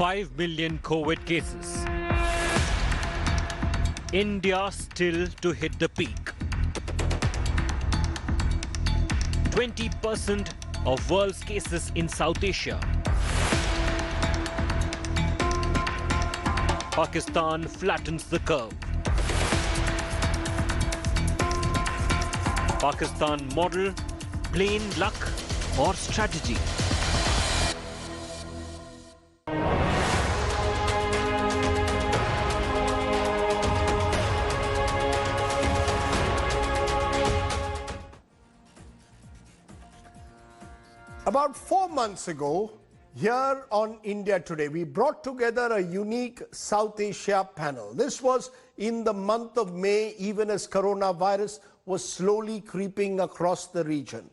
5 million COVID cases. India still to hit the peak. 20% of world's cases in South Asia. Pakistan flattens the curve. Pakistan model, plain luck or strategy? About 4 months ago, here on India Today, we brought together a unique South Asia panel. This was in the month of May, even as coronavirus was slowly creeping across the region.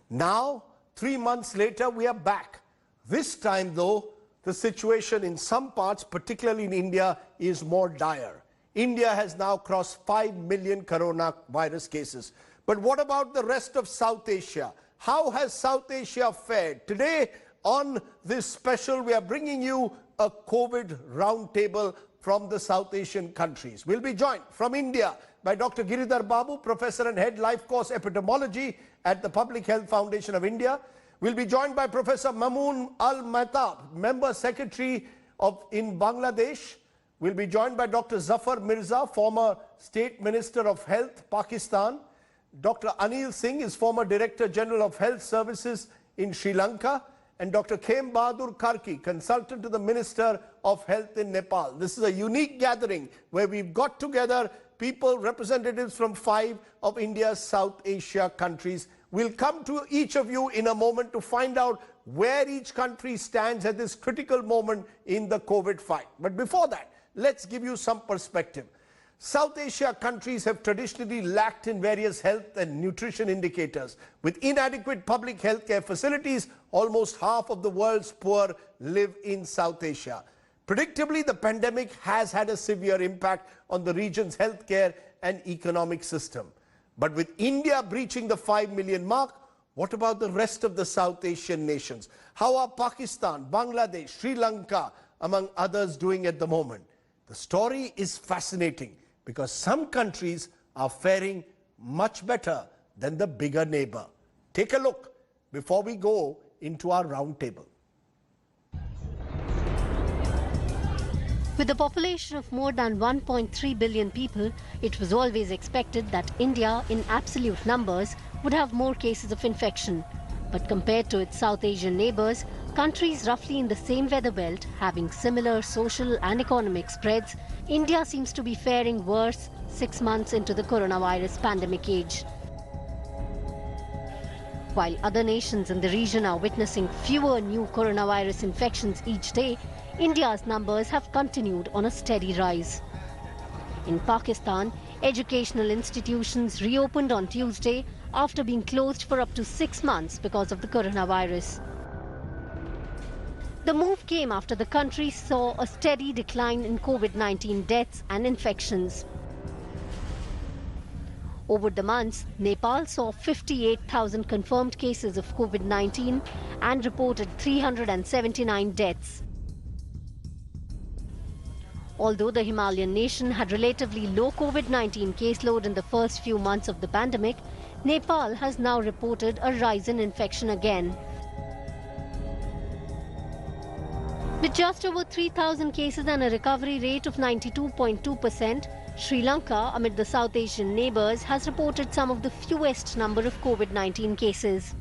Now, 3 months later, we are back. This time, though, the situation in some parts, particularly in India, is more dire. India has now crossed 5 million coronavirus cases. But what about the rest of South Asia? How has South Asia fared? Today, on this special, we are bringing you a COVID roundtable from the South Asian countries. We'll be joined from India by Dr. Giridhar Babu, Professor and Head Life Course Epidemiology at the Public Health Foundation of India. We'll be joined by Professor Mamoon Al-Mehtab, Member Secretary in Bangladesh. We'll be joined by Dr. Zafar Mirza, former State Minister of Health, Pakistan. Dr. Anil Singh is former Director General of Health Services in Sri Lanka, and Dr. Khem Bahadur Karki, consultant to the Minister of Health in Nepal. This is a unique gathering where we've got together people, representatives from 5 of India's South Asia countries. We'll come to each of you in a moment to find out where each country stands at this critical moment in the COVID fight. But before that, let's give you some perspective. South Asia countries have traditionally lacked in various health and nutrition indicators. With inadequate public healthcare facilities, almost half of the world's poor live in South Asia. Predictably, the pandemic has had a severe impact on the region's healthcare and economic system. But with India breaching the 5 million mark, what about the rest of the South Asian nations? How are Pakistan, Bangladesh, Sri Lanka, among others, doing at the moment? The story is fascinating, because some countries are faring much better than the bigger neighbor. Take a look before we go into our roundtable. With a population of more than 1.3 billion people, it was always expected that India, in absolute numbers, would have more cases of infection. But compared to its South Asian neighbors, countries roughly in the same weather belt, having similar social and economic spreads, India seems to be faring worse 6 months into the coronavirus pandemic age. While other nations in the region are witnessing fewer new coronavirus infections each day, India's numbers have continued on a steady rise. In Pakistan, educational institutions reopened on Tuesday after being closed for up to 6 months because of the coronavirus. The move came after the country saw a steady decline in COVID-19 deaths and infections. Over the months, Nepal saw 58,000 confirmed cases of COVID-19 and reported 379 deaths. Although the Himalayan nation had relatively low COVID-19 caseload in the first few months of the pandemic, Nepal has now reported a rise in infection again. With just over 3,000 cases and a recovery rate of 92.2%, Sri Lanka, amid the South Asian neighbours, has reported some of the fewest number of COVID-19 cases.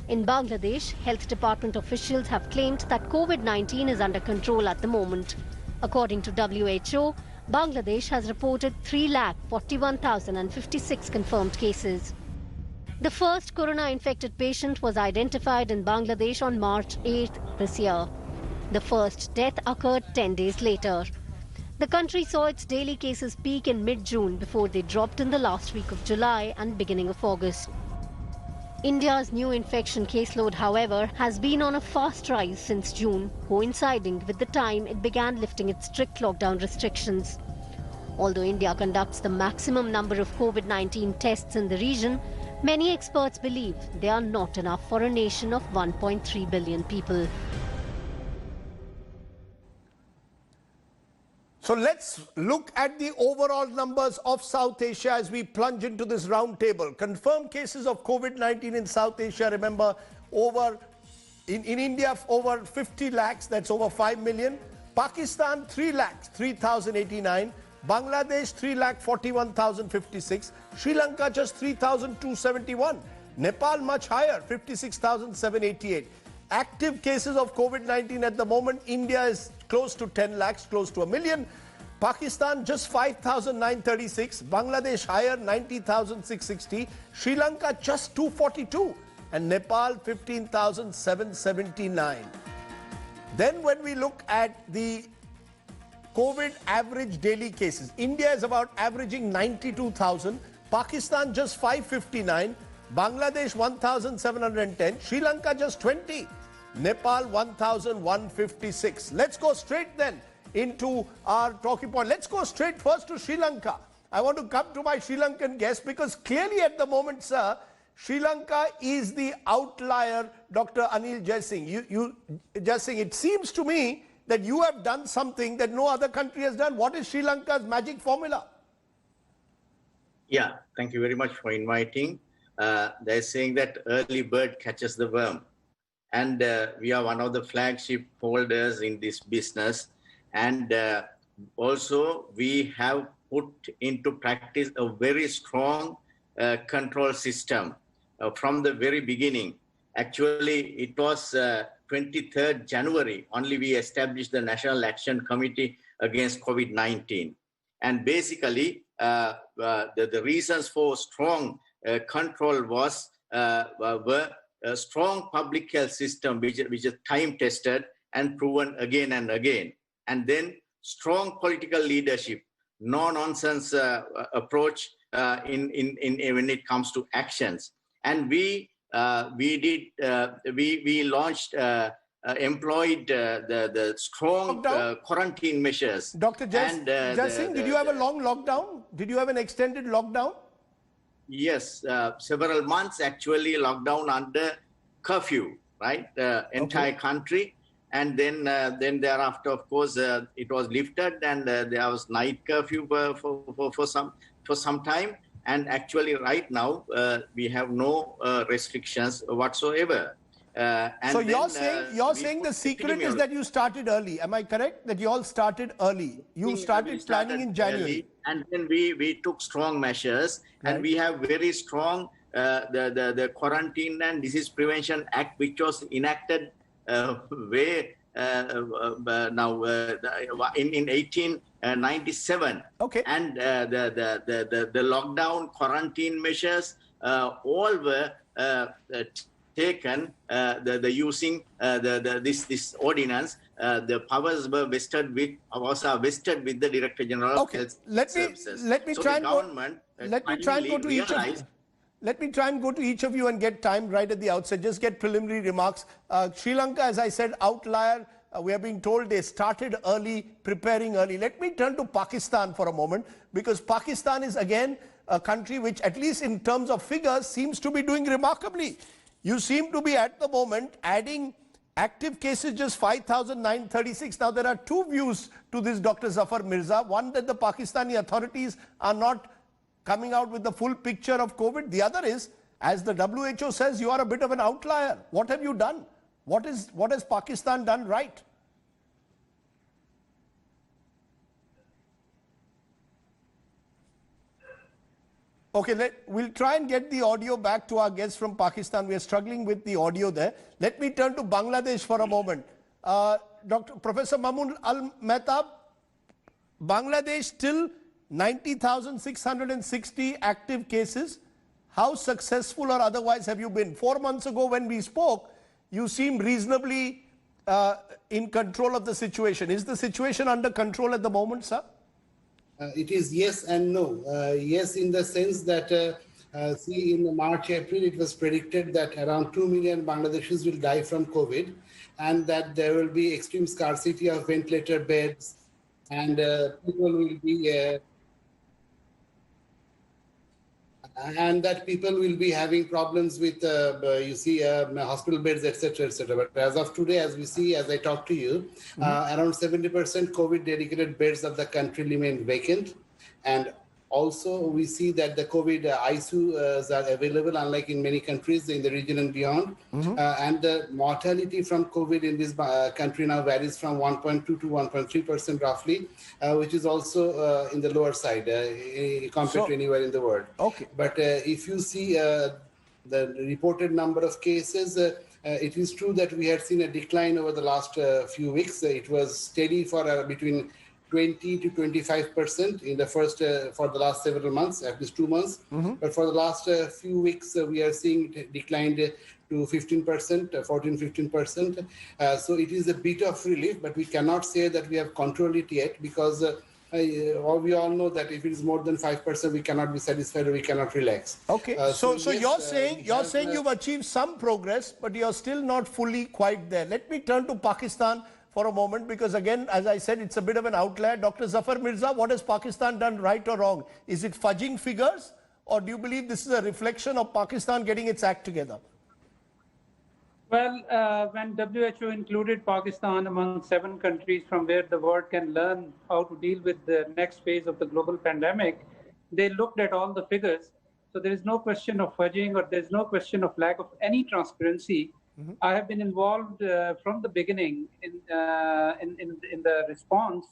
In Bangladesh, health department officials have claimed that COVID-19 is under control at the moment. According to WHO, Bangladesh has reported 3,41,056 confirmed cases. The first corona-infected patient was identified in Bangladesh on March 8th this year. The first death occurred 10 days later. The country saw its daily cases peak in mid-June before they dropped in the last week of July and beginning of August. India's new infection caseload, however, has been on a fast rise since June, coinciding with the time it began lifting its strict lockdown restrictions. Although India conducts the maximum number of COVID-19 tests in the region, many experts believe they are not enough for a nation of 1.3 billion people. So let's look at the overall numbers of South Asia as we plunge into this roundtable. Confirmed cases of COVID-19 in South Asia, remember, in India, over 50 lakhs, that's over 5 million. Pakistan, 3 lakhs, 3,089. Bangladesh, 3,41,056. Sri Lanka, just 3,271. Nepal, much higher, 56,788. Active cases of COVID-19 at the moment, India is close to 10 lakhs, close to a million. Pakistan, just 5,936. Bangladesh, higher, 90,660. Sri Lanka, just 242. And Nepal, 15,779. Then when we look at the COVID average daily cases, India is about averaging 92,000. Pakistan, just 559. Bangladesh, 1,710. Sri Lanka, just 20. Nepal, 1,156. Let's go straight then into our talking point. Let's go straight first to Sri Lanka. I want to come to my Sri Lankan guest because clearly at the moment, sir, Sri Lanka is the outlier, Dr. Anil Jaisingh. Jaisingh, it seems to me that you have done something that no other country has done. What is Sri Lanka's magic formula? Yeah, thank you very much for inviting. They're saying that early bird catches the worm. And we are one of the flagship holders in this business. And also we have put into practice a very strong control system from the very beginning. Actually, it was 23rd January, only we established the National Action Committee against COVID-19. And basically, the reasons for strong control were a strong public health system, which is time-tested and proven again and again. And then strong political leadership, no-nonsense approach when it comes to actions. And we launched, employed the strong quarantine measures. Dr. Jaisingh, did you have a long lockdown? Did you have an extended lockdown? Yes, several months actually lockdown under curfew, right? Entire country. And then thereafter, of course, it was lifted and there was night curfew for some time. And actually right now, we have no restrictions whatsoever. So you're saying the secret is that you started early. Am I correct? That you all started early. You started planning in January. Early, and then we took strong measures, and we have very strong the Quarantine and Disease Prevention Act, which was enacted way now in 1897. Okay. And the lockdown quarantine measures all were taken using this ordinance. The powers were vested with the Director General of Health Services. Let me try and go to each of you and get time right at the outset. Just get preliminary remarks. Sri Lanka, as I said, outlier. We are being told they started early, preparing early. Let me turn to Pakistan for a moment, because Pakistan is again a country which, at least in terms of figures, seems to be doing remarkably. You seem to be at the moment adding active cases just 5,936. Now there are two views to this, Dr. Zafar Mirza. One, that the Pakistani authorities are not coming out with the full picture of COVID. The other is, as the WHO says, you are a bit of an outlier. What have you done? What has Pakistan done right? Okay, we'll try and get the audio back to our guests from Pakistan. We are struggling with the audio there. Let me turn to Bangladesh for a moment. Professor Mamun Al-Mehtab, Bangladesh still 90,660 active cases. How successful or otherwise have you been? 4 months ago when we spoke, you seemed reasonably in control of the situation. Is the situation under control at the moment, sir? It is yes and no. Yes, in the sense that, see, in March, April, it was predicted that around 2 million Bangladeshis will die from COVID, and that there will be extreme scarcity of ventilator beds, and people will be... and that people will be having problems with, hospital beds, etc., etc. But as of today, as we see, as I talk to you, around 70% COVID-dedicated beds of the country remain vacant, and also we see that the COVID ICUs are available, unlike in many countries in the region and beyond. And the mortality from COVID in this country now varies from 1.2 to 1.3% roughly, which is also in the lower side compared to anywhere in the world. Okay. But if you see the reported number of cases, it is true that we had seen a decline over the last few weeks. It was steady for between 20 to 25% in the first for the last several months, at least 2 months. But for the last few weeks, we are seeing it declined to 15%, 14-15%. So it is a bit of relief, but we cannot say that we have controlled it yet, because we all know that if it is more than 5%, we cannot be satisfied or we cannot relax. Okay, so yes, you're saying you've achieved some progress, but you're still not fully quite there. Let me turn to Pakistan for a moment, because again, as I said, it's a bit of an outlier. Dr. Zafar Mirza, what has Pakistan done right or wrong? Is it fudging figures, or do you believe this is a reflection of Pakistan getting its act together? Well, when WHO included Pakistan among 7 countries from where the world can learn how to deal with the next phase of the global pandemic, they looked at all the figures. So there is no question of fudging, or there's no question of lack of any transparency. I have been involved from the beginning in the response.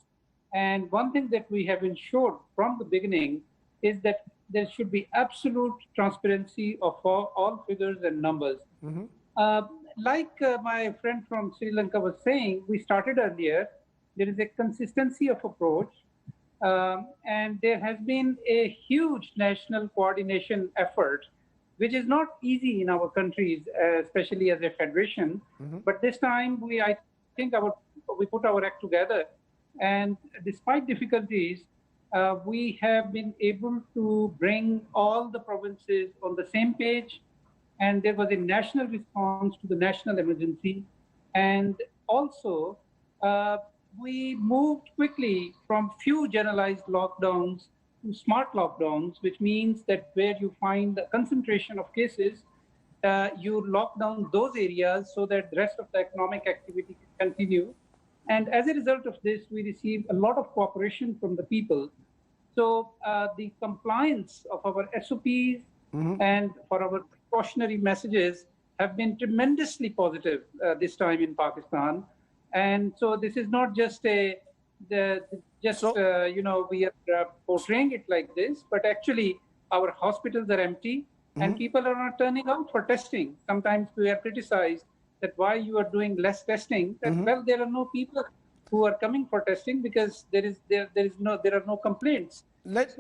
And one thing that we have ensured from the beginning is that there should be absolute transparency of all figures and numbers. Like my friend from Sri Lanka was saying, we started earlier. There is a consistency of approach, and there has been a huge national coordination effort, which is not easy in our countries, especially as a federation. But this time, I think we put our act together, and despite difficulties, we have been able to bring all the provinces on the same page. And there was a national response to the national emergency. And also, we moved quickly from few generalized lockdowns to smart lockdowns, which means that where you find the concentration of cases, you lock down those areas so that the rest of the economic activity can continue. And as a result of this, we received a lot of cooperation from the people. So the compliance of our SOPs and for our cautionary messages have been tremendously positive this time in Pakistan. And so this is not just we are portraying it like this, but actually our hospitals are empty and people are not turning out for testing. Sometimes we are criticized that why you are doing less testing. That, well, there are no people who are coming for testing because there are no complaints. Let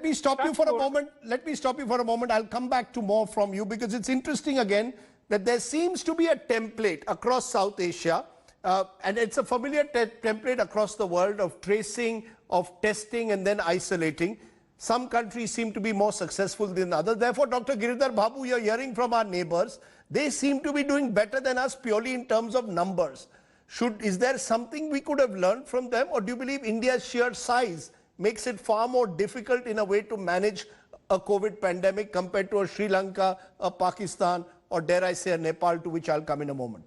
me stop you for a moment. Let me stop you for a moment. I'll come back to more from you, because it's interesting again that there seems to be a template across South Asia, and it's a familiar template across the world of tracing, of testing, and then isolating. Some countries seem to be more successful than others. Therefore, Dr. Giridhar Babu, you're hearing from our neighbors, they seem to be doing better than us purely in terms of numbers. Is there something we could have learned from them, or do you believe India's sheer size makes it far more difficult in a way to manage a COVID pandemic compared to a Sri Lanka, a Pakistan, or dare I say a Nepal, to which I'll come in a moment?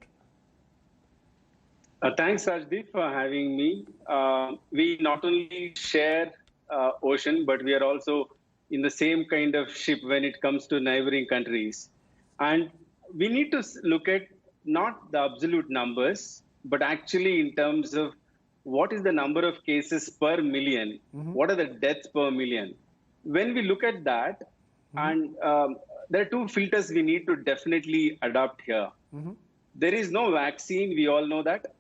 Thanks, Rajdeep, for having me. We not only share ocean, but we are also in the same kind of ship when it comes to neighboring countries. And we need to look at not the absolute numbers, but actually in terms of what is the number of cases per million? What are the deaths per million? When we look at that, and there are 2 filters we need to definitely adopt here. There is no vaccine, we all know that.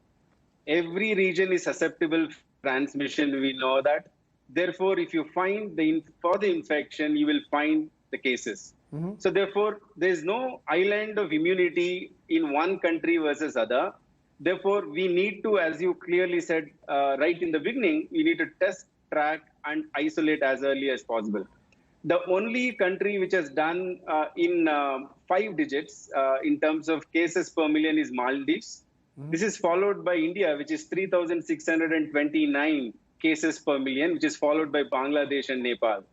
Every region is susceptible to transmission, we know that. Therefore, if you find for the infection, you will find the cases. So therefore, there is no island of immunity in one country versus other. Therefore, we need to, as you clearly said right in the beginning, we need to test, track, and isolate as early as possible. The only country which has done in 5 digits in terms of cases per million is Maldives. This is followed by India, which is 3,629 cases per million, which is followed by Bangladesh and Nepal.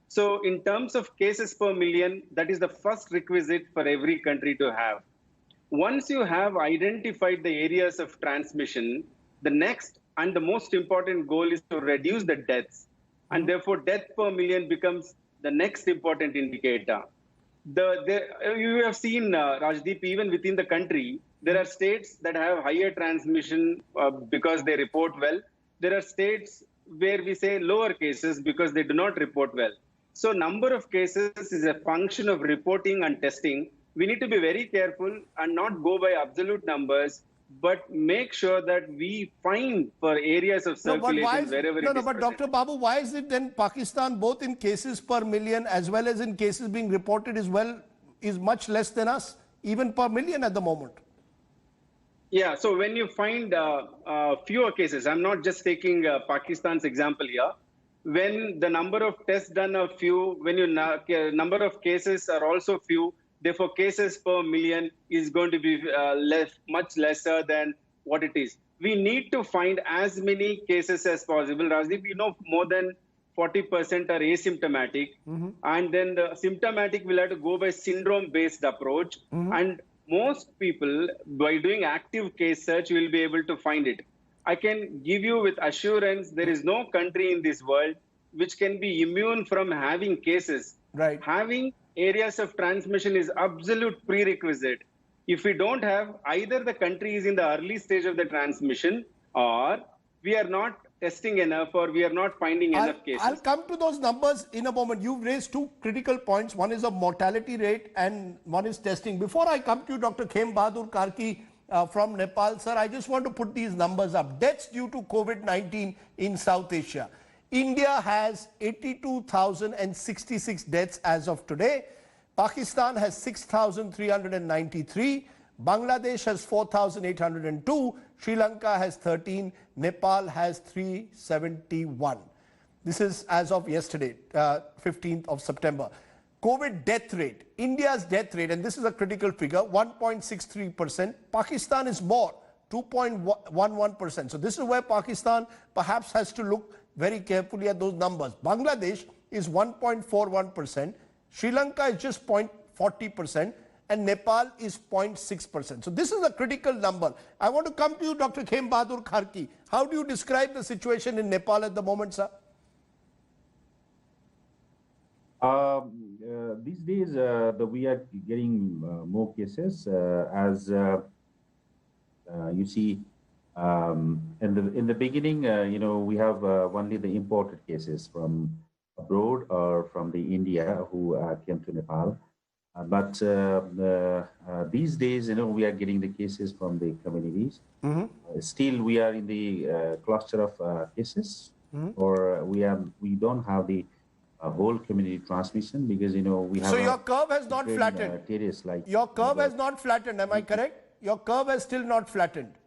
So in terms of cases per million, that is the first requisite for every country to have. Once you have identified the areas of transmission, the next and the most important goal is to reduce the deaths. And therefore, death per million becomes the next important indicator. You have seen, Rajdeep, even within the country, there are states that have higher transmission because they report well. There are states where we say lower cases because they do not report well. So number of cases is a function of reporting and testing. We need to be very careful and not go by absolute numbers, but make sure that we find for areas of circulation wherever it is. But Dr. Babu, why is it then Pakistan, both in cases per million as well as in cases being reported is much less than us, even per million at the moment? Yeah, so when you find fewer cases, I'm not just taking Pakistan's example here. When the number of tests done are few, when your number of cases are also few, therefore cases per million is going to be much lesser than what it is. We need to find as many cases as possible. Rajdeep, we know more than 40% are asymptomatic. And then the symptomatic will have to go by syndrome-based approach. And most people, by doing active case search, will be able to find it. I can give you with assurance, there is no country in this world which can be immune from having cases. Right. Having areas of transmission is absolute prerequisite. If we don't have, either the country is in the early stage of the transmission, or we are not testing enough, or we are not finding enough cases. I'll come to those numbers in a moment. You've raised two critical points. One is the mortality rate and one is testing. Before I come to you, Dr. Khem Bahadur Karki from Nepal, sir, I just want to put these numbers up. Deaths due to COVID-19 in South Asia. India has 82,066 deaths as of today. Pakistan has 6,393. Bangladesh has 4,802. Sri Lanka has 13. Nepal has 371. This is as of yesterday, 15th of September. COVID death rate. India's death rate, and this is a critical figure, 1.63%. Pakistan is more, 2.11%. So this is where Pakistan perhaps has to look very carefully at those numbers. Bangladesh is 1.41%. Sri Lanka is just 0.40%. And Nepal is 0.6%. So this is a critical number. I want to come to you, Dr. Khem Bahadur Karki. How do you describe the situation in Nepal at the moment, sir? These days, we are getting more cases. As you see, in the beginning, we have only the imported cases from abroad or from the India who came to Nepal. But these days, we are getting the cases from the communities. Still, we are in the cluster of cases, or we don't have the whole community transmission because we have. So your curve has not flattened. Your curve has not flattened. Am I correct? Your curve has still not flattened.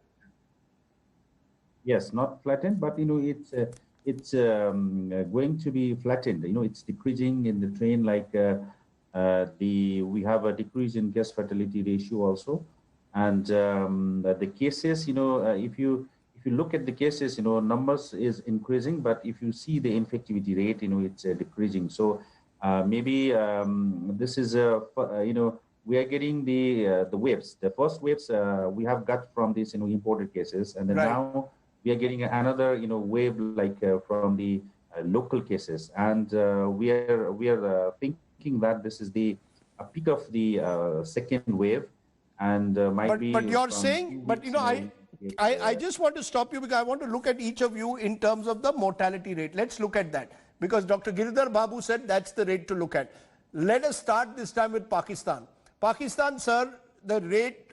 Yes, not flattened, but it's going to be flattened. It's decreasing in the train like. We have a decrease in case fatality ratio also, and the cases, if you look at the cases, numbers is increasing, but if you see the infectivity rate, it's decreasing. So maybe this is we are getting the waves. The first waves we have got from these imported cases, and then now we are getting another wave like from the local cases, and we are thinking that this is the peak of the second wave, and but you're saying, but I just want to stop you because I want to look at each of you in terms of the mortality rate. Let's look at that because Dr. Giridhar Babu said that's the rate to look at. Let us start this time with Pakistan. Pakistan, sir, the rate,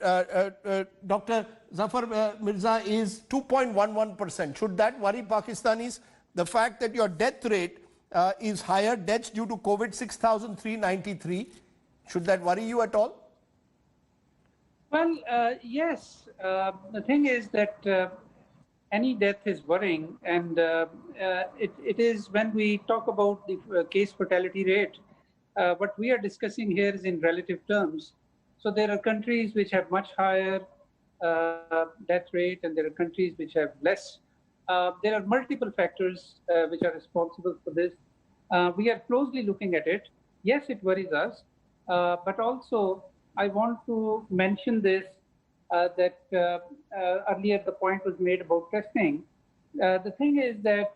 Dr. Zafar Mirza, is 2.11%. Should that worry Pakistanis? The fact that your death rate is higher, deaths due to COVID 6,393. Should that worry you at all? Well, yes. The thing is that any death is worrying, and it is when we talk about the case fatality rate, what we are discussing here is in relative terms. So there are countries which have much higher death rate, and there are countries which have less. There are multiple factors which are responsible for this. We are closely looking at it. Yes, it worries us, but also I want to mention this, that earlier the point was made about testing. The thing is that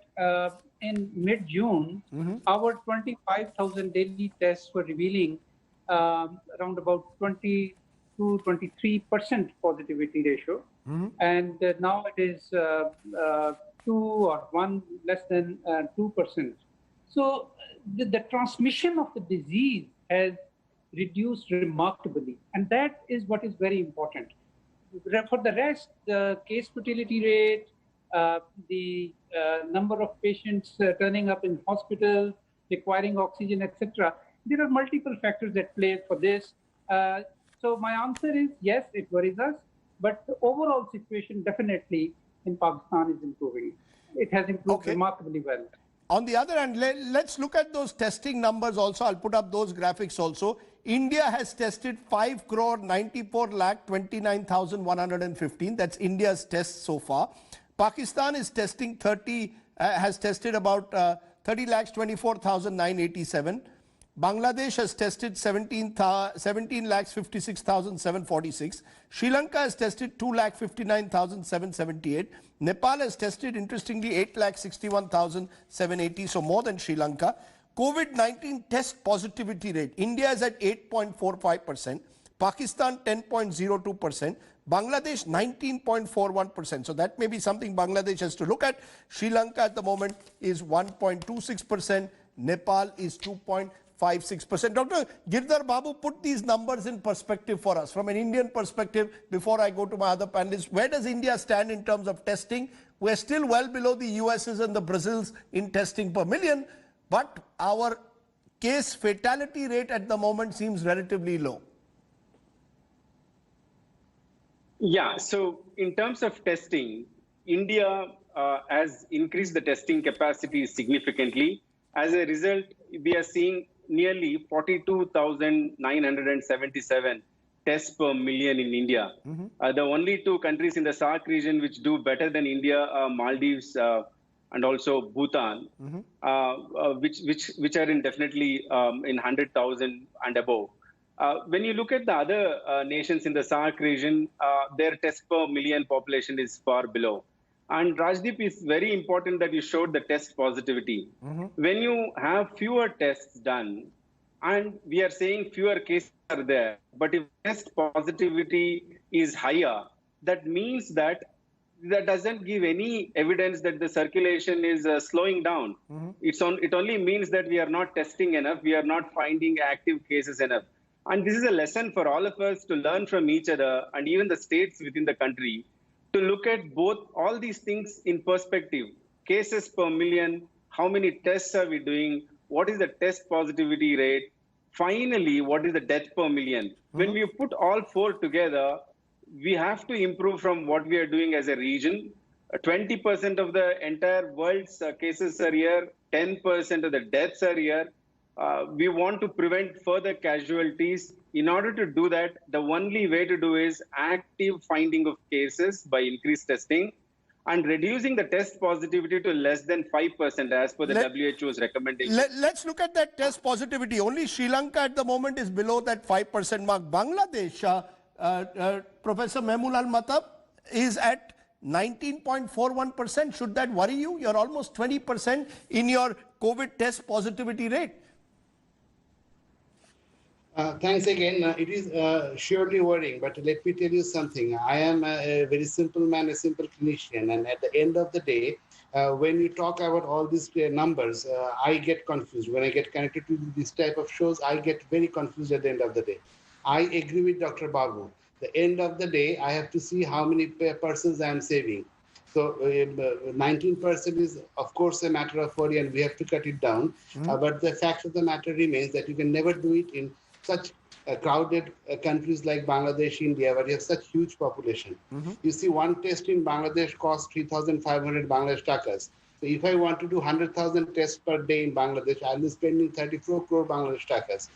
in mid-June, our 25,000 daily tests were revealing around about 20 to 23% positivity ratio. And now it is 2 or 1 less than 2%. So the transmission of the disease has reduced remarkably, and that is what is very important. For the rest, the case fatality rate, the number of patients turning up in hospitals, requiring oxygen, etc. There are multiple factors that play for this. So my answer is yes, it worries us, but the overall situation definitely in Pakistan is improving. It has improved remarkably well. On the other hand, let's look at those testing numbers also. I'll put up those graphics also. India has tested 5,94,29,115. That's India's tests so far. Pakistan is testing has tested about 30,24,987. Bangladesh has tested 17,56,746. Sri Lanka has tested 2,59,778. Nepal has tested, interestingly, 8,61,780, so more than Sri Lanka. COVID-19 test positivity rate. India is at 8.45%. Pakistan 10.02%. Bangladesh 19.41%. So that may be something Bangladesh has to look at. Sri Lanka at the moment is 1.26%. Nepal is 2.56%. Dr. Girdhar Babu, put these numbers in perspective for us. From an Indian perspective, before I go to my other panelists, where does India stand in terms of testing? We're still well below the US's and the Brazils in testing per million, but our case fatality rate at the moment seems relatively low. Yeah, so in terms of testing, India has increased the testing capacity significantly. As a result, we are seeing nearly 42,977 tests per million in India. The only two countries in the SAARC region which do better than India are Maldives and also Bhutan, which are in definitely in 100,000 and above. When you look at the other nations in the SAARC region, their test per million population is far below. And Rajdeep, is very important that you showed the test positivity. When you have fewer tests done, and we are saying fewer cases are there, but if test positivity is higher, that means that doesn't give any evidence that the circulation is slowing down. It only means that we are not testing enough, we are not finding active cases enough. And this is a lesson for all of us to learn from each other and even the states within the country to look at all these things in perspective. Cases per million, how many tests are we doing, what is the test positivity rate, finally, what is the death per million. When we put all four together, we have to improve from what we are doing as a region. 20% of the entire world's cases are here, 10% of the deaths are here. We want to prevent further casualties. In order to do that, the only way to do is active finding of cases by increased testing and reducing the test positivity to less than 5% as per the WHO's recommendation. Let's look at that test positivity. Only Sri Lanka at the moment is below that 5% mark. Bangladesh, Professor Mehmool Al-Matab, is at 19.41%. Should that worry you? You're almost 20% in your COVID test positivity rate. Thanks again. It is surely worrying, but let me tell you something. I am a very simple man, a simple clinician, and at the end of the day, when you talk about all these numbers, I get confused. When I get connected to this type of shows, I get very confused at the end of the day. I agree with Dr. Babu. The end of the day, I have to see how many persons I am saving. So 19% is, of course, a matter of worry, and we have to cut it down. But the fact of the matter remains that you can never do it in such crowded countries like Bangladesh, India, where you have such huge population. You see, one test in Bangladesh costs 3,500 Bangladesh takas. So if I want to do 100,000 tests per day in Bangladesh, I'll be spending 34 crore Bangladesh takas.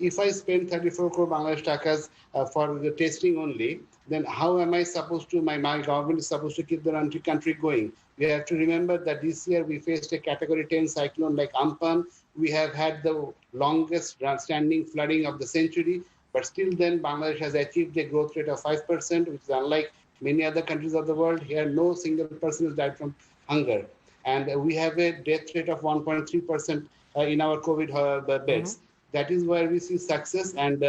If I spend 34 crore Bangladesh takas for the testing only, then how am I supposed to, my government is supposed to keep the country going? We have to remember that this year we faced a category 10 cyclone like Amphan, we have had the longest standing flooding of the century, but still then Bangladesh has achieved a growth rate of 5%, which is unlike many other countries of the world. Here, no single person has died from hunger. And we have a death rate of 1.3% in our COVID beds. That is where we see success. And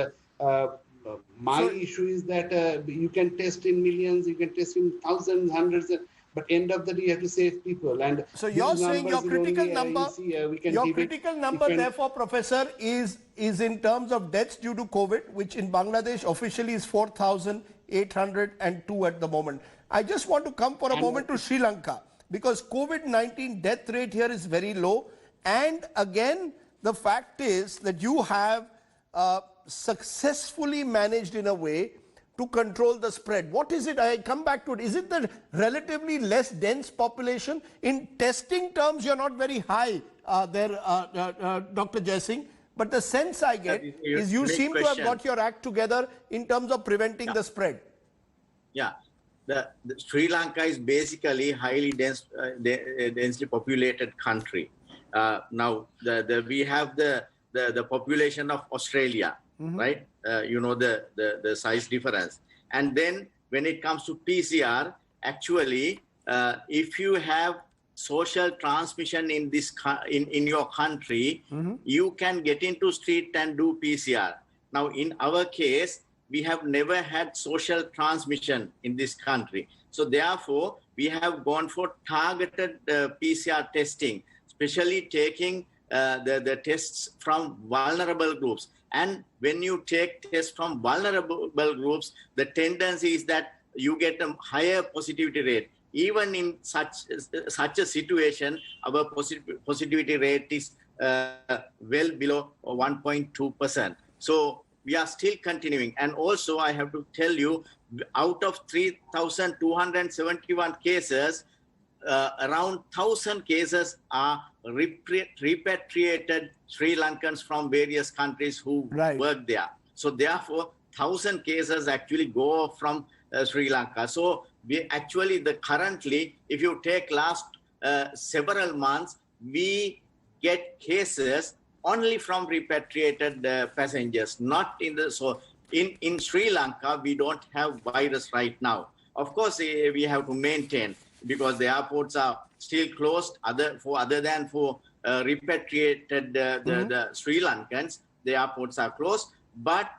my issue is that you can test in millions, you can test in thousands, hundreds, but end of the day, you have to save people. And so you're saying your critical number, therefore, Professor, is in terms of deaths due to COVID, which in Bangladesh officially is 4,802 at the moment. I just want to come for a moment to Sri Lanka, because COVID-19 death rate here is very low. And again, the fact is that you have successfully managed in a way to control the spread. What is it? I come back to it. Is it the relatively less dense population? In testing terms, you're not very high there, Dr. Jaisingh. But the sense I get is you seem to have got your act together in terms of preventing the spread. Yeah. The Sri Lanka is basically highly densely populated country. Now, we have the population of Australia, right? You know the size difference. And then when it comes to PCR, actually, if you have social transmission in this in your country, you can get into street and do PCR. Now, in our case, we have never had social transmission in this country. So therefore, we have gone for targeted PCR testing, especially taking the tests from vulnerable groups. And when you take tests from vulnerable groups, the tendency is that you get a higher positivity rate. Even in such a situation, our positivity rate is well below 1.2%. So we are still continuing. And also, I have to tell you, out of 3,271 cases, around 1,000 cases are repatriated Sri Lankans from various countries who work there. So therefore, 1,000 cases actually go from Sri Lanka. So we actually, currently, if you take last several months, we get cases only from repatriated passengers, not in the, so in Sri Lanka, we don't have virus right now. Of course, we have to maintain, because the airports are still closed, other than for repatriated the Sri Lankans, the airports are closed, but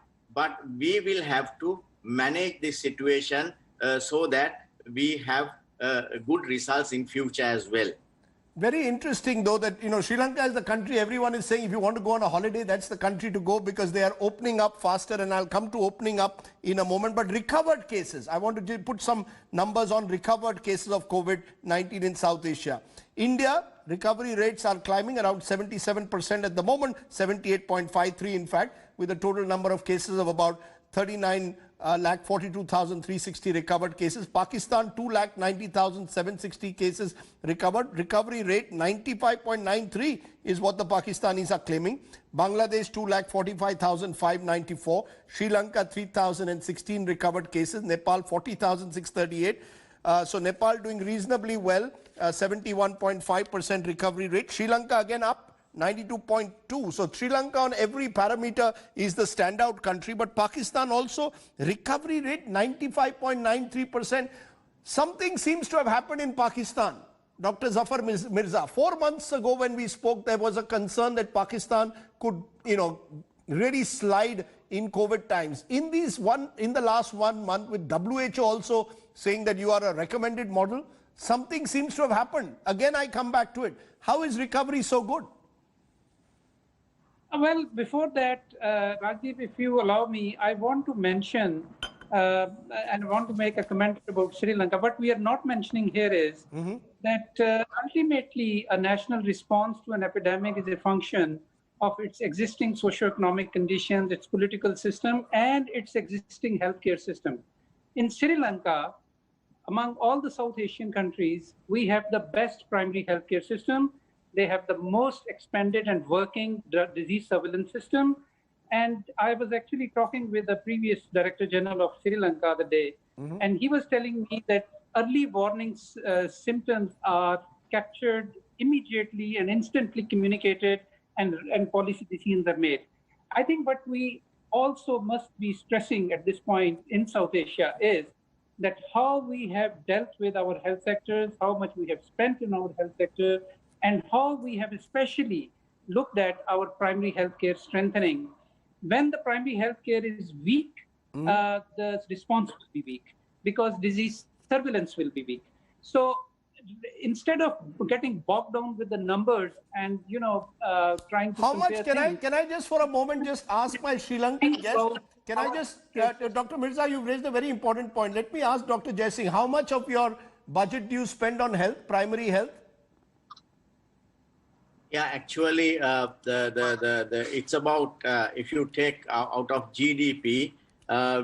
we will have to manage this situation so that we have good results in future as well. Very interesting, though, that, you know, Sri Lanka is the country everyone is saying if you want to go on a holiday, that's the country to go, because they are opening up faster, and I'll come to opening up in a moment. But recovered cases, I want to put some numbers on recovered cases of COVID-19 in South Asia. India, recovery rates are climbing around 77% at the moment, 78.53 in fact, with a total number of cases of about 39,42,360 recovered cases. Pakistan, 2,90,760 cases recovered. Recovery rate 95.93 is what the Pakistanis are claiming. Bangladesh, 2,45,594. Sri Lanka, 3,016 recovered cases. Nepal, 40,638. So Nepal doing reasonably well, 71.5% recovery rate. Sri Lanka again up 92.2. So Sri Lanka on every parameter is the standout country, but Pakistan also recovery rate 95.93%. Something seems to have happened in Pakistan. Dr. Zafar Mirza, 4 months ago when we spoke, there was a concern that Pakistan could, you know, really slide in COVID times. In the last 1 month, with WHO also saying that you are a recommended model, something seems to have happened. Again, I come back to it. How is recovery so good? Well, before that, Rajdeep, if you allow me, I want to mention and want to make a comment about Sri Lanka. What we are not mentioning here is that ultimately a national response to an epidemic is a function of its existing socioeconomic conditions, its political system, and its existing healthcare system. In Sri Lanka, among all the South Asian countries, we have the best primary healthcare system. They have the most expanded and working disease surveillance system. And I was actually talking with the previous Director General of Sri Lanka the day, and he was telling me that early warning symptoms are captured immediately and instantly communicated and policy decisions are made. I think what we also must be stressing at this point in South Asia is that how we have dealt with our health sectors, how much we have spent in our health sector, and how we have especially looked at our primary healthcare strengthening. When the primary healthcare is weak, the response will be weak because disease surveillance will be weak. So instead of getting bogged down with the numbers and trying to how compare much things, can I just for a moment just ask my Sri Lankan guest? Can I just Dr. Mirza, you've raised a very important point. Let me ask Dr. Jaisingh, how much of your budget do you spend on health, primary health? Yeah, actually, it's about if you take out of GDP,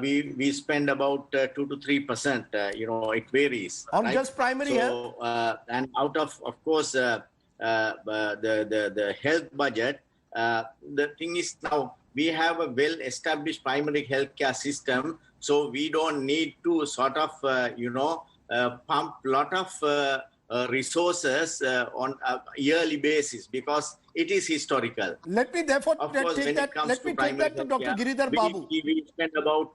we spend about 2 to 3%. It varies On right? just primary health. And out of course, the health budget. The thing is now we have a well-established primary healthcare system, so we don't need to sort of pump a lot of resources on a yearly basis because it is historical. Let me therefore take that to Dr. Giridhar Babu. We spend about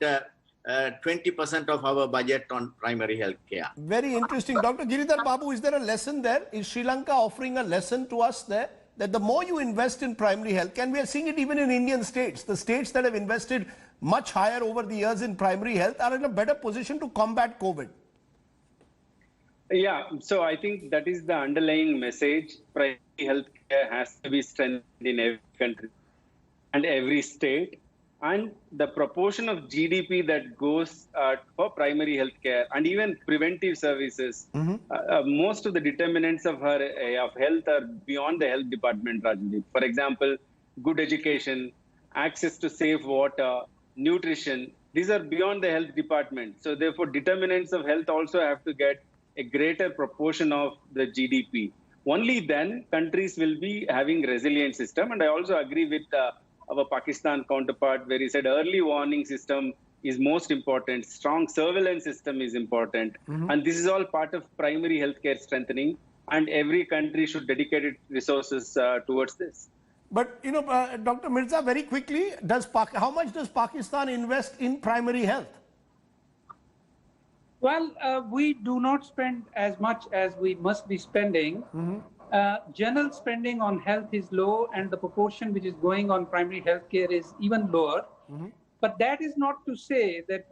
20% of our budget on primary health care. Very interesting. Dr. Giridhar Babu, is there a lesson there? Is Sri Lanka offering a lesson to us there? That the more you invest in primary health, and we are seeing it even in Indian states, the states that have invested much higher over the years in primary health are in a better position to combat COVID. Yeah, so I think that is the underlying message. Primary healthcare has to be strengthened in every country and every state. And the proportion of GDP that goes for primary healthcare and even preventive services, most of the determinants of health are beyond the health department, Rajdeep. For example, good education, access to safe water, nutrition, these are beyond the health department. So therefore, determinants of health also have to get a greater proportion of the GDP. Only then countries will be having resilient system. And I also agree with our Pakistan counterpart where he said early warning system is most important. Strong surveillance system is important. And this is all part of primary healthcare strengthening. And every country should dedicate its resources towards this. But, Dr. Mirza, very quickly, how much does Pakistan invest in primary health? Well, we do not spend as much as we must be spending. General spending on health is low and the proportion which is going on primary health care is even lower. But that is not to say that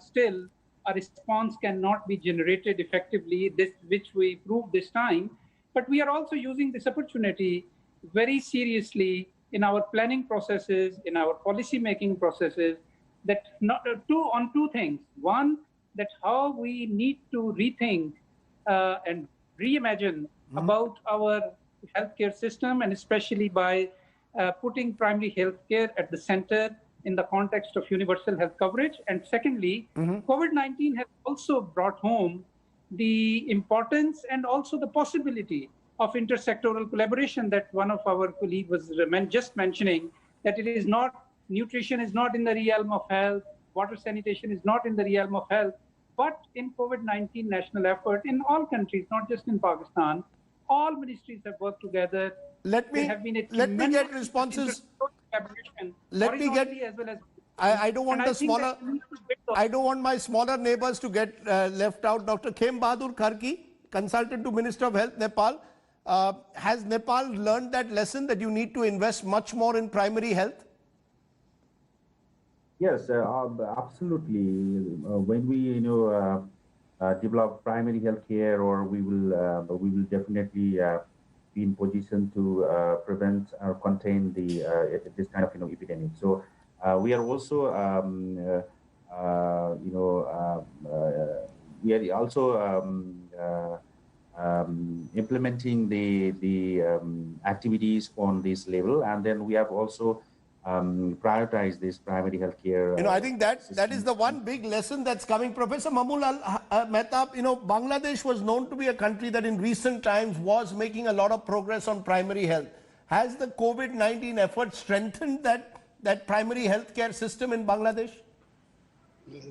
still a response cannot be generated effectively, which we proved this time. But we are also using this opportunity very seriously in our planning processes, in our policy making processes, that on two things. One, that how we need to rethink and reimagine about our healthcare system, and especially by putting primary healthcare at the center in the context of universal health coverage. And secondly, COVID-19 has also brought home the importance and also the possibility of intersectoral collaboration that one of our colleagues was just mentioning, that it is not, nutrition is not in the realm of health, water sanitation is not in the realm of health, but in COVID-19 national effort in all countries, not just in Pakistan, all ministries have worked together. Let me get responses. Let me get. As well as, I don't want I don't want my smaller neighbors to get left out. Dr. Khem Bahadur Kharki, consultant to Minister of Health, Nepal. Has Nepal learned that lesson that you need to invest much more in primary health? Yes, absolutely. When we develop primary health care, or we will definitely be in position to prevent or contain this kind of epidemic. So we are also we are also implementing the activities on this level, and then we have also prioritize this primary health care. I think that is the one big lesson that's coming. Professor Mamul Mehtab, Bangladesh was known to be a country that in recent times was making a lot of progress on primary health. Has the COVID-19 effort strengthened that primary health care system in Bangladesh?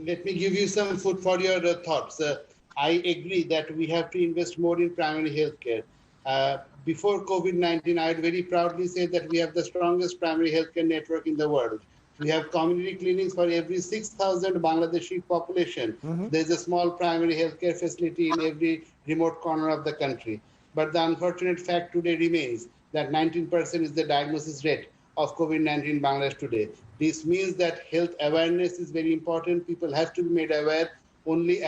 Let me give you some food for your thoughts. I agree that we have to invest more in primary health care. before COVID-19, I would very proudly say that we have the strongest primary healthcare network in the world. We have community clinics for every 6,000 Bangladeshi population. There's a small primary healthcare facility in every remote corner of the country. But the unfortunate fact today remains that 19% is the diagnosis rate of COVID-19 in Bangladesh today. This means that health awareness is very important. People have to be made aware. Only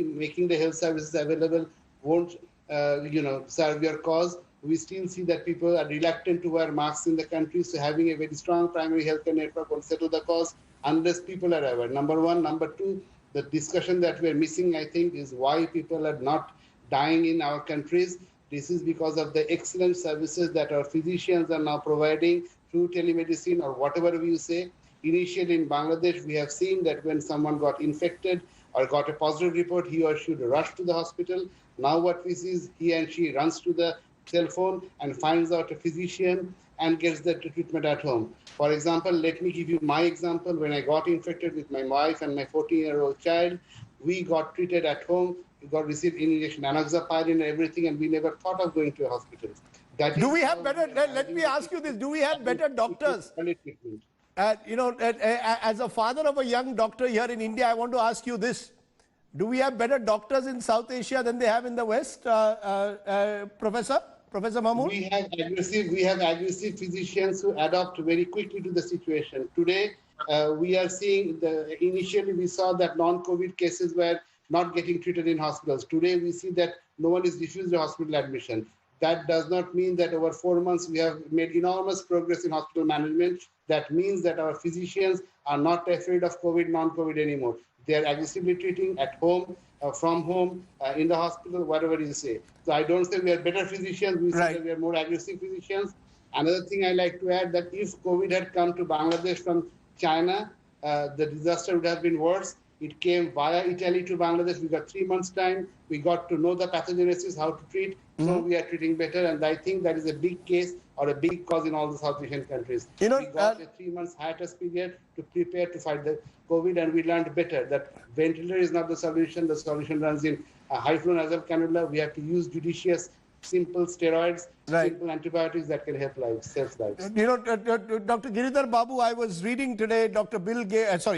making the health services available won't serve your cause. We still see that people are reluctant to wear masks in the country, so having a very strong primary healthcare network will settle the cause unless people are aware. Number one. Number two, the discussion that we're missing, I think, is why people are not dying in our countries. This is because of the excellent services that our physicians are now providing through telemedicine or whatever you say. Initially in Bangladesh, we have seen that when someone got infected or got a positive report, he or she would rush to the hospital. Now what we see is he and she runs to the cell phone and finds out a physician and gets the treatment at home. For example, let me give you my example. When I got infected with my wife and my 14-year-old child, we got treated at home. We got received injection, enoxaparin and everything, and we never thought of going to a hospital. Do we have better, let me ask you this, do we have better doctors? As a father of a young doctor here in India, I want to ask you this. Do we have better doctors in South Asia than they have in the West, Professor Mahmood? We have aggressive physicians who adapt very quickly to the situation. Today, we are seeing, initially we saw that non-COVID cases were not getting treated in hospitals. Today, we see that no one is refused a hospital admission. That does not mean that over 4 months we have made enormous progress in hospital management. That means that our physicians are not afraid of COVID, non-COVID anymore. They are aggressively treating at home, from home, in the hospital, whatever you say. So I don't say we are better physicians, we say that we are more aggressive physicians. Another thing I like to add that if COVID had come to Bangladesh from China, the disaster would have been worse. It came via Italy to Bangladesh. We got 3 months' time. We got to know the pathogenesis, how to treat. So we are treating better. And I think that is a big case or a big cause in all the South Asian countries. We got a 3 months hiatus period to prepare to fight the COVID, and we learned better that ventilator is not the solution. The solution runs in high flow nasal cannula. We have to use judicious, simple steroids, simple antibiotics that can help lives, save lives. Dr. Giridhar Babu, I was reading today Dr. Bill Gates,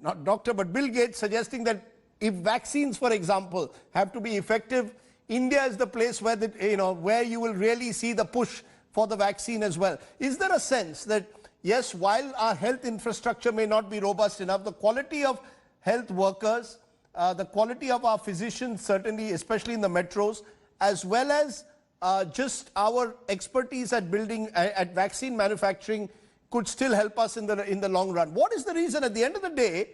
not doctor, but Bill Gates suggesting that if vaccines, for example, have to be effective, India is the place where where you will really see the push for the vaccine as well. Is there a sense that, yes, while our health infrastructure may not be robust enough, the quality of health workers, the quality of our physicians, certainly, especially in the metros, as well as just our expertise at building, at vaccine manufacturing, could still help us in the long run? What is the reason? At the end of the day,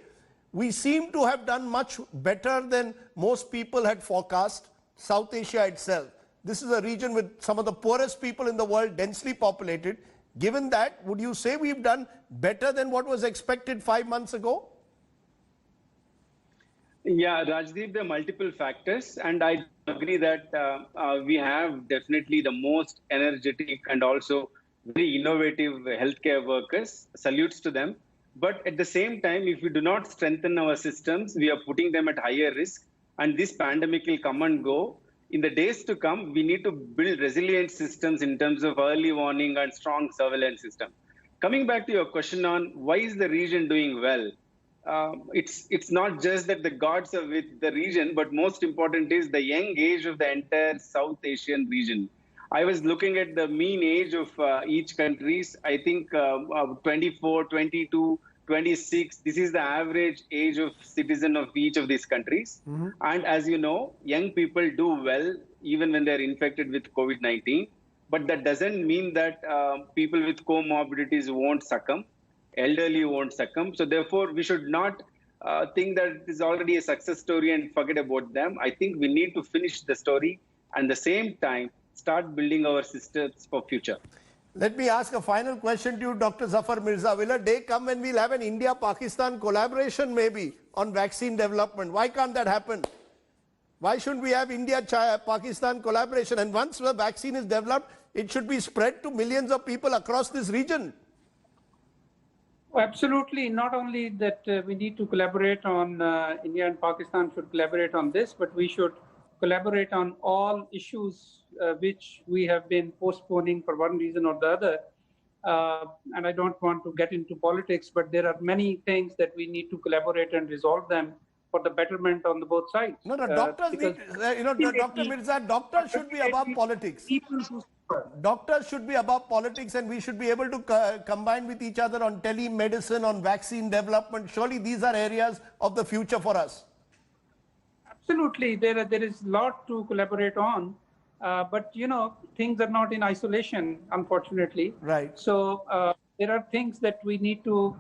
we seem to have done much better than most people had forecast. South Asia itself, this is a region with some of the poorest people in the world, densely populated. Given that, would you say we've done better than what was expected 5 months ago? Yeah, Rajdeep, there are multiple factors, and I agree that we have definitely the most energetic and also very innovative healthcare workers. Salutes to them. But at the same time, if we do not strengthen our systems, we are putting them at higher risk. And this pandemic will come and go. In the days to come, we need to build resilient systems in terms of early warning and strong surveillance system. Coming back to your question on why is the region doing well? It's not just that the gods are with the region, but most important is the young age of the entire South Asian region. I was looking at the mean age of each countries. I think 24, 22, 26. This is the average age of citizen of each of these countries. And as you know, young people do well even when they're infected with COVID-19. But that doesn't mean that people with comorbidities won't succumb. Elderly won't succumb. So therefore, we should not think that it is already a success story and forget about them. I think we need to finish the story and at the same time start building our systems for future. Let me ask a final question to you, Dr. Zafar Mirza. Will a day come when we'll have an India-Pakistan collaboration maybe on vaccine development? Why can't that happen? Why shouldn't we have India-Pakistan collaboration? And once the vaccine is developed, it should be spread to millions of people across this region. Absolutely. Not only that we need to collaborate on, India and Pakistan should collaborate on this, but we should collaborate on all issues which we have been postponing for one reason or the other. And I don't want to get into politics, but there are many things that we need to collaborate and resolve them for the betterment on the both sides. No, doctors need, Dr. Mirza, doctors should be above politics. Doctors should be above politics, and we should be able to combine with each other on telemedicine, on vaccine development. Surely these are areas of the future for us. Absolutely, there is a lot to collaborate on, but things are not in isolation, unfortunately. Right. So there are things that we need to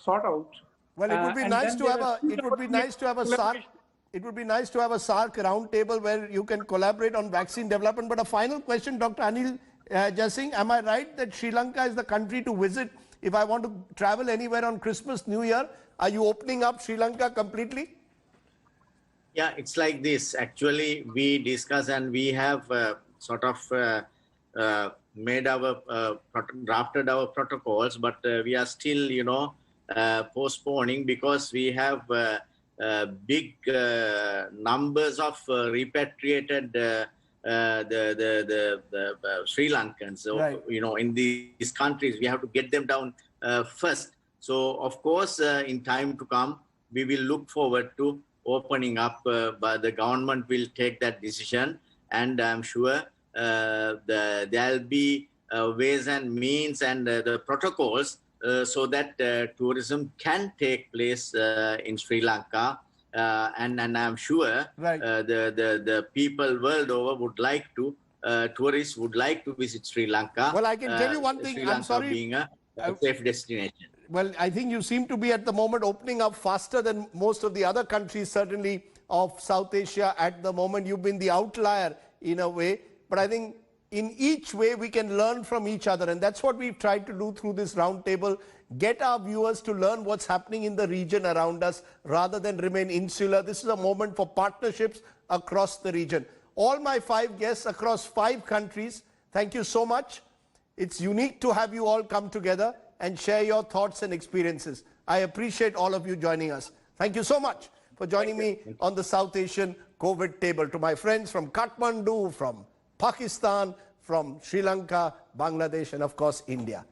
sort out. Well, it would be nice to have a. It would be nice to have a SAARC. It would be nice to have a SAARC roundtable where you can collaborate on vaccine development. But a final question, Dr. Anil Jasingh, am I right that Sri Lanka is the country to visit if I want to travel anywhere on Christmas, New Year? Are you opening up Sri Lanka completely? Yeah, it's like this. Actually, we discuss and we have drafted our protocols, but we are still, postponing because we have big numbers of repatriated the Sri Lankans. So, right. In these countries, we have to get them down first. So, of course, in time to come, we will look forward to opening up, but the government will take that decision, and I'm sure there'll be ways and means and the protocols so that tourism can take place in Sri Lanka, and I'm sure right. The people world over would like to, tourists would like to visit Sri Lanka. Well, I can tell you one thing. Sri Lanka I'm sorry. being a safe destination. Well, I think you seem to be at the moment opening up faster than most of the other countries, certainly of South Asia at the moment. You've been the outlier in a way, but I think in each way we can learn from each other, and that's what we've tried to do through this roundtable, get our viewers to learn what's happening in the region around us rather than remain insular. This is a moment for partnerships across the region. All my 5 guests across 5 countries, thank you so much. It's unique to have you all come together and share your thoughts and experiences. I appreciate all of you joining us. Thank you so much for joining me on the South Asian COVID table. To my friends from Kathmandu, from Pakistan, from Sri Lanka, Bangladesh, and of course, India.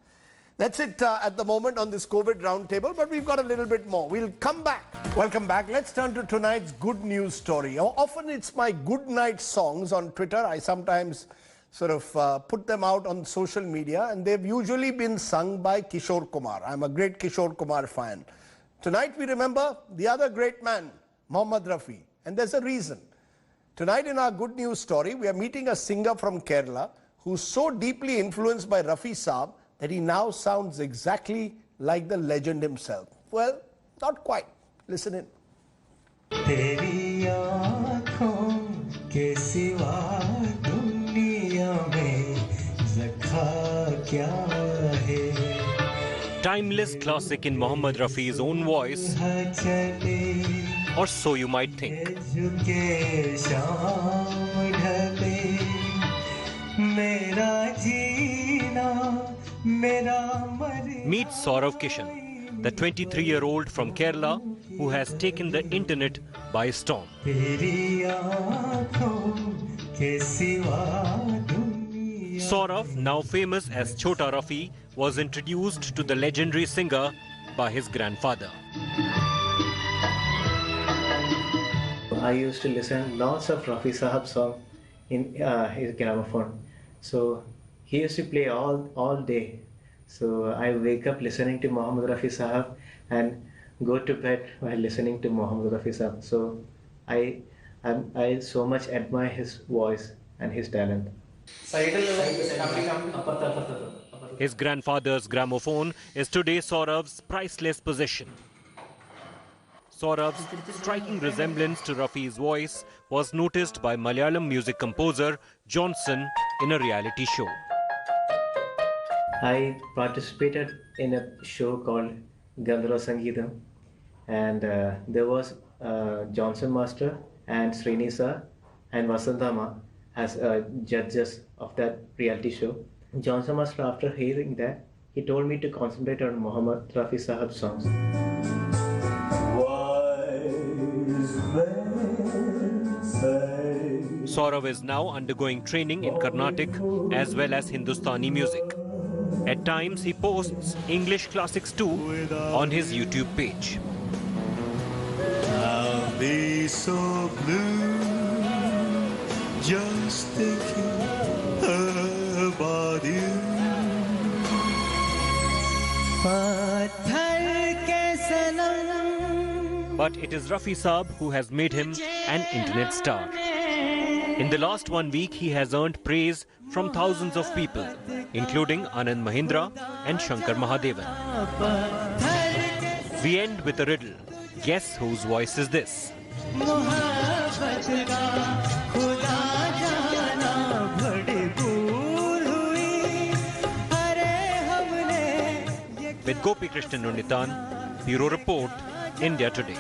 That's it at the moment on this COVID roundtable, but we've got a little bit more. We'll come back. Welcome back. Let's turn to tonight's good news story. Often it's my good night songs on Twitter. I sometimes sort of put them out on social media, and they've usually been sung by Kishore Kumar. I'm a great Kishore Kumar fan. Tonight we remember the other great man, Mohammad Rafi, and there's a reason. Tonight in our good news story, we are meeting a singer from Kerala who's so deeply influenced by Rafi Saab that he now sounds exactly like the legend himself. Well, not quite. Listen in. तेरी आँखों के सिवा दुनिया में ज़खा क्या है? Timeless classic in Mohammad Rafi's own voice, or so you might think. झुके शाम ढले मेरा जीना मेरा मरना. Meet Saurav Kishan, the 23-year-old from Kerala who has taken the internet by storm. Saurav, now famous as Chota Rafi, was introduced to the legendary singer by his grandfather. I used to listen lots of Rafi Sahab songs in his gramophone. So he used to play all day. So I wake up listening to Mohammad Rafi Sahab and go to bed while listening to Mohammad Rafi Sahab. So I so much admire his voice and his talent. His grandfather's gramophone is today Saurav's priceless possession. Saurav's striking resemblance to Rafi's voice was noticed by Malayalam music composer Johnson in a reality show. I participated in a show called Gandharva Sangeetam, and there was Johnson Master and Srini Sir and Vasantama as judges of that reality show. Johnson Master, after hearing that, he told me to concentrate on Mohammad Rafi Sahab songs. Saurav is now undergoing training in Carnatic as well as Hindustani music. At times, he posts English classics too on his YouTube page. I'll be so blue just thinking about you. But it is Rafi Saab who has made him an internet star. In the last 1 week, he has earned praise from thousands of people, including Anand Mahindra and Shankar Mahadevan. We end with a riddle. Guess whose voice is this? With Gopi Krishnan Unditan, Bureau Report, India Today.